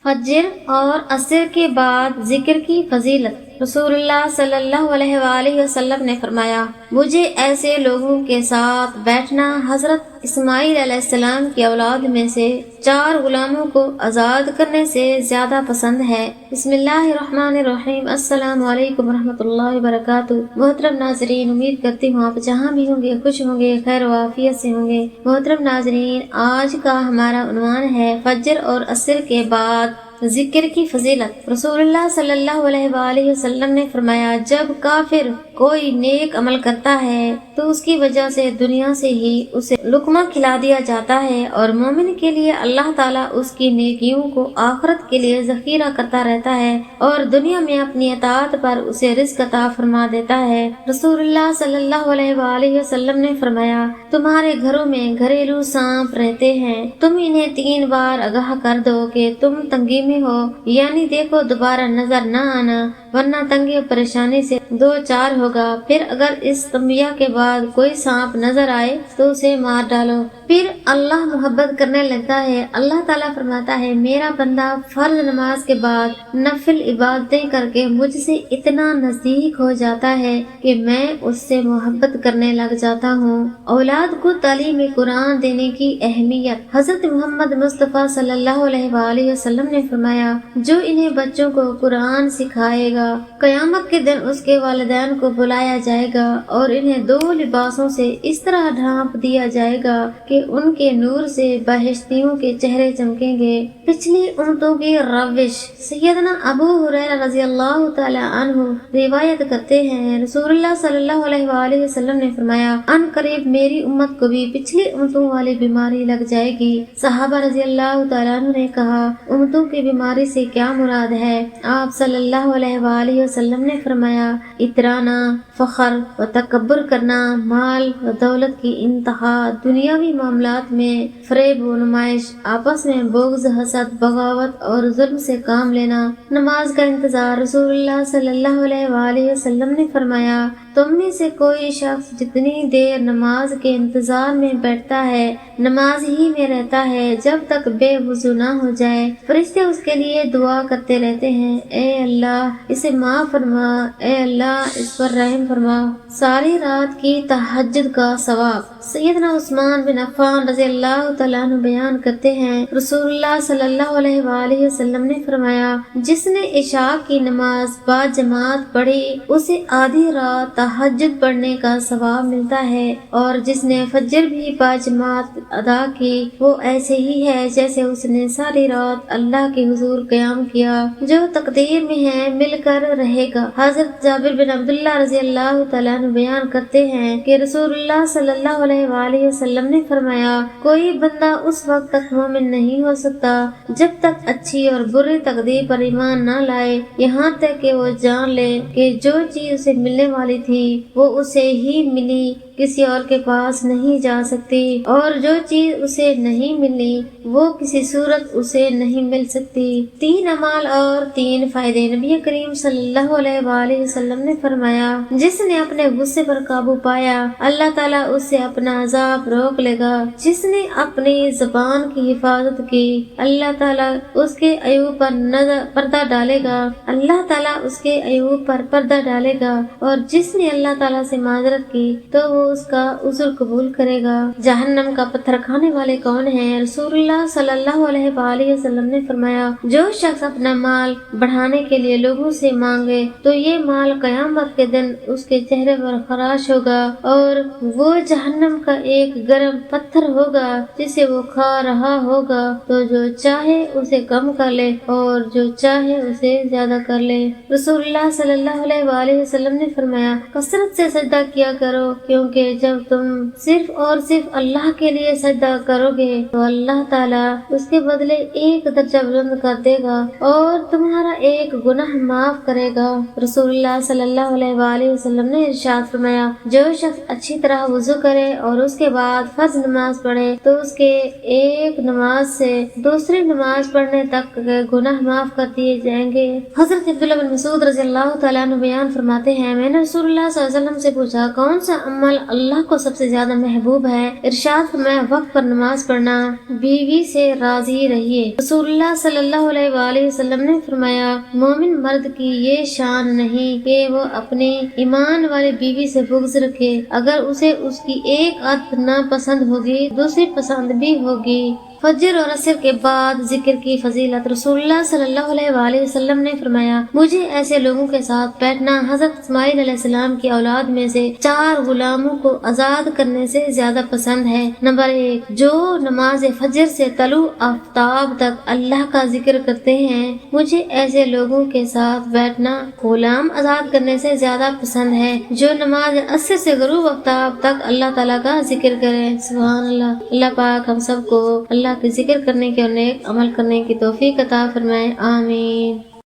فجر اور عصر کے بعد ذکر کی فضیلت۔ رسول اللہ صلی اللہ علیہ وآلہ وسلم نے فرمایا، مجھے ایسے لوگوں کے ساتھ بیٹھنا حضرت اسماعیل علیہ السلام کی اولاد میں سے 4 غلاموں کو آزاد کرنے سے زیادہ پسند ہے۔ بسم اللہ الرحمن الرحیم۔ السلام علیکم ورحمۃ اللہ وبرکاتہ۔ محترم ناظرین، امید کرتی ہوں آپ جہاں بھی ہوں گے خوش ہوں گے، خیر و عافیت سے ہوں گے۔ محترم ناظرین، آج کا ہمارا عنوان ہے فجر اور عصر کے بعد ذکر کی فضیلت۔ رسول اللہ صلی اللہ علیہ وآلہ وسلم نے فرمایا، جب کافر کوئی نیک عمل کرتا ہے تو اس کی وجہ سے دنیا سے ہی اسے لقمہ کھلا دیا جاتا ہے، اور مومن کے لیے اللہ تعالیٰ اس کی نیکیوں کو آخرت کے لیے ذخیرہ کرتا رہتا ہے اور دنیا میں اپنی اطاعت پر اسے رزق عطا فرما دیتا ہے۔ رسول اللہ صلی اللہ علیہ وآلہ وسلم نے فرمایا، تمہارے گھروں میں گھریلو سانپ رہتے ہیں، تم انہیں 3 بار آگاہ کر دو کہ تم تنگی میں ہو، یعنی دیکھو دوبارہ نظر نہ آنا، ورنہ تنگی و پریشانی سے 2 4 ہوگا۔ پھر اگر اس تنبیہ کے بعد کوئی سانپ نظر آئے تو اسے مار ڈالو۔ پھر اللہ محبت کرنے لگتا ہے۔ اللہ تعالیٰ فرماتا ہے، میرا بندہ فرض نماز کے بعد نفل عبادتیں کر کے مجھ سے اتنا نزدیک ہو جاتا ہے کہ میں اس سے محبت کرنے لگ جاتا ہوں۔ اولاد کو تعلیم قرآن دینے کی اہمیت۔ حضرت محمد مصطفیٰ صلی اللہ علیہ وآلہ وسلم نے فرمایا، جو انہیں بچوں کو قرآن سکھائے گا، قیامت کے دن اس کے والدین کو بلایا جائے گا اور انہیں 2 لباسوں سے اس طرح ڈھانپ دیا جائے گا کہ ان کے نور سے بہشتیوں کے چہرے چمکیں گے۔ پچھلی امتوں کی روش۔ سیدنا ابو ہریرہ رضی اللہ تعالی عنہ روایت کرتے ہیں، رسول اللہ صلی اللہ علیہ وآلہ وسلم نے فرمایا، ان قریب میری امت کو بھی پچھلی امتوں والی بیماری لگ جائے گی۔ صحابہ رضی اللہ تعالیٰ عنہ نے کہا، امتوں کی بیماری سے کیا مراد ہے؟ آپ صلی اللہ علیہ وآلہ وسلم نے فرمایا، اترانا، فخر و تکبر کرنا، مال و دولت کی انتہا، دنیاوی معاملات میں فریب و نمائش، آپس میں بغض، حسد، بغاوت اور ظلم سے کام لینا، نماز کا انتظار۔ رسول اللہ صلی اللہ علیہ وآلہ وسلم نے فرمایا، تم میں سے کوئی شخص جتنی دیر نماز کے انتظار میں بیٹھتا ہے، نماز ہی میں رہتا ہے جب تک بے وضو نہ ہو جائے، فرشتے اس کے لیے دعا کرتے رہتے ہیں، اے اللہ اسے معاف فرما، اے اللہ اس پر رحم فرما۔ ساری رات کی تہجد کا ثواب۔ سیدنا عثمان بن عفان رضی اللہ تعالیٰ عنہ بیان کرتے ہیں، رسول اللہ صلی اللہ علیہ وآلہ وسلم نے فرمایا، جس نے عشاء کی نماز با جماعت پڑھی اسے آدھی رات تہجد پڑھنے کا ثواب ملتا ہے، اور جس نے فجر بھی با جماعت ادا کی وہ ایسے ہی ہے جیسے اس نے ساری رات اللہ کے حضور قیام کیا۔ جو تقدیر میں ہے مل کر رہے گا۔ حضرت جابر بن عبداللہ رضی اللہ تعالیٰ عنہ بیان کرتے ہیں کہ رسول اللہ صلی اللہ علیہ وآلہ وسلم نے فرمایا، کوئی بندہ اس وقت تک مومن نہیں ہو سکتا جب تک اچھی اور بری تقدیر پر ایمان نہ لائے، یہاں تک کہ وہ جان لے کہ جو چیز اسے ملنے والی تھی وہ اسے ہی ملی، کسی اور کے پاس نہیں جا سکتی، اور جو چیز اسے نہیں ملی وہ کسی صورت اسے نہیں مل سکتی۔ 3 اعمال اور 3 فائدے۔ نبی کریم صلی اللہ علیہ وآلہ وسلم نے فرمایا، جس نے اپنے غصے پر قابو پایا اللہ تعالیٰ اس سے اپنا عذاب روک لے گا۔ جس نے اپنی زبان کی حفاظت کی اللہ تعالیٰ اس کے عیوب پر پردہ ڈالے گا، اللہ تعالیٰ اس کے عیوب پر پردہ ڈالے گا، اور جس نے اللہ تعالیٰ سے معذرت کی تو وہ اس کا عذر قبول کرے گا۔ جہنم کا پتھر کھانے والے کون ہیں؟ رسول اللہ صلی اللہ علیہ وآلہ وسلم نے فرمایا، جو شخص اپنا مال بڑھانے کے لیے لوگوں سے مانگے تو یہ مال قیامت کے دن اس کے چہرے پر خراش ہوگا، اور وہ جہنم کا ایک گرم پتھر ہوگا جسے وہ کھا رہا ہوگا، تو جو چاہے اسے کم کر لے اور جو چاہے اسے زیادہ کر لے۔ رسول اللہ صلی اللہ علیہ وآلہ وسلم نے فرمایا، کثرت سے سجدہ کیا کرو، کیونکہ جب تم صرف اور صرف اللہ کے لیے سجدہ کرو گے تو اللہ تعالیٰ اس کے بدلے 1 درجہ بلند کر دے گا اور تمہارا 1 گناہ معاف کرے گا۔ رسول اللہ صلی اللہ علیہ وآلہ وسلم نے ارشاد فرمایا، جو شخص اچھی طرح وضو کرے اور اس کے بعد فرض نماز پڑھے تو اس کے 1 نماز سے دوسری نماز پڑھنے تک کے گناہ معاف کر دیے جائیں گے۔ حضرت عبداللہ بن مسعود رضی اللہ تعالیٰ عنہ بیان فرماتے ہیں، میں نے رسول اللہ صلی اللہ علیہ وسلم سے پوچھا، کون سا عمل اللہ کو سب سے زیادہ محبوب ہے۔ ارشاد فرمایا وقت پر نماز پڑھنا، بیوی سے راضی رہیے۔ رسول اللہ صلی اللہ علیہ وآلہ وسلم نے فرمایا مومن مرد کی یہ شان نہیں کہ وہ اپنی ایمان والی بیوی سے بغض رکھے، اگر اسے اس کی ایک عادت ناپسند ہوگی دوسری پسند بھی ہوگی۔ فجر اور عصر کے بعد ذکر کی فضیلت۔ رسول اللہ صلی اللہ علیہ وآلہ وسلم نے فرمایا مجھے ایسے لوگوں کے ساتھ بیٹھنا حضرت اسماعیل علیہ السلام کی اولاد میں سے 4 غلاموں کو آزاد کرنے سے زیادہ پسند ہے۔ نمبر 1، جو نماز فجر سے طلوع آفتاب تک اللہ کا ذکر کرتے ہیں، مجھے ایسے لوگوں کے ساتھ بیٹھنا غلام آزاد کرنے سے زیادہ پسند ہے جو نماز عصر سے غروب آفتاب تک اللہ تعالیٰ کا ذکر کرے۔ سبحان اللہ۔ اللہ پاک ہم سب کو اللہ کے ذکر کرنے کے اور نیک عمل کرنے کی توفیق عطا فرمائے، آمین۔